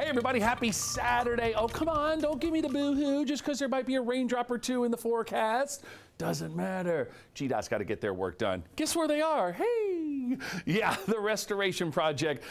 Hey everybody, happy Saturday. Oh, come on, don't give me the boo-hoo just because there might be a raindrop or two in the forecast. Doesn't matter. GDOT's got to get their work done. Guess where they are? Hey! Yeah, the restoration project.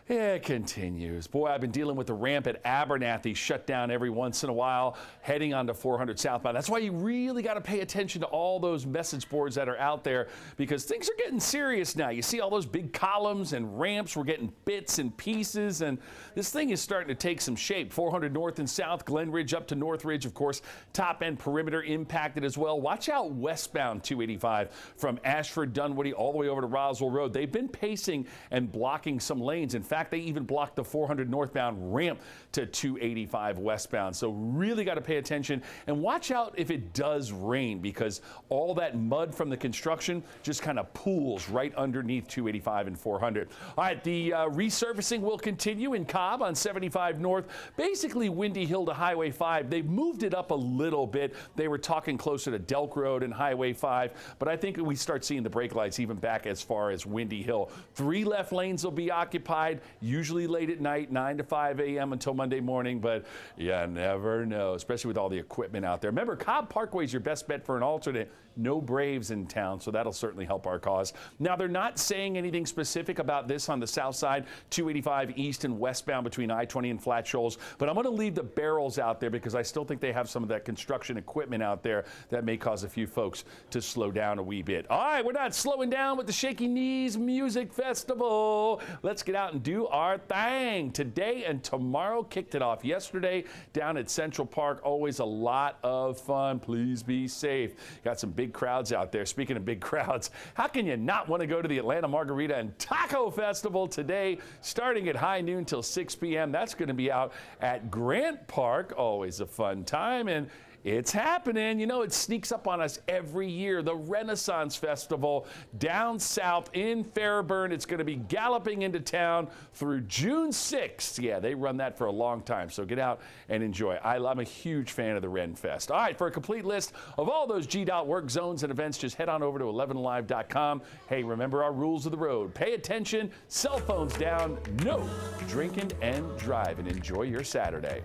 It continues. Boy, I've been dealing with the ramp at Abernathy shut down every once in a while, heading onto 400 southbound. That's why you really got to pay attention to all those message boards that are out there, because things are getting serious now. You see all those big columns and ramps. We're getting bits and pieces, and this thing is starting to take some shape. 400 north and south, Glen Ridge up to Northridge, of course, top end perimeter impacted as well. Watch out westbound 285 from Ashford, Dunwoody, all the way over to Roswell Road. They've been pacing and blocking some lanes. In fact, they even blocked the 400 northbound ramp to 285 westbound. So really got to pay attention and watch out if it does rain, because all that mud from the construction just kind of pools right underneath 285 and 400. All right, the resurfacing will continue in Cobb on 75 north, basically Windy Hill to Highway 5. They've moved it up a little bit. They were talking closer to Delk Road and Highway 5, but I think we start seeing the brake lights even back as far as Windy Hill. 3 left lanes will be occupied, usually late at night, 9 to 5 a.m. until Monday morning, but you never know, especially with all the equipment out there. Remember, Cobb Parkway is your best bet for an alternate. No Braves in town, so that'll certainly help our cause. Now, they're not saying anything specific about this on the south side, 285 east and westbound between I-20 and Flat Shoals, but I'm going to leave the barrels out there because I still think they have some of that construction equipment out there that may cause a few folks to slow down a wee bit. All right, we're not slowing down with the Shaky Knees Music Festival. Let's get out and do our thing. Today and tomorrow, kicked it off yesterday down at Central Park. Always a lot of fun. Please be safe. Got some big crowds out there. Speaking of big crowds, how can you not want to go to the Atlanta Margarita and Taco Festival today, starting at high noon till 6 p.m. That's going to be out at Grant Park. Always a fun time, and it's happening. You know, it sneaks up on us every year. The Renaissance Festival down south in Fairburn. It's going to be galloping into town through June 6th. Yeah, they run that for a long time, so get out and enjoy. I'm a huge fan of the Ren Fest. All right, for a complete list of all those GDOT work zones and events, just head on over to 11live.com. Hey, remember our rules of the road. Pay attention, cell phones down, no drinking and driving. Enjoy your Saturday.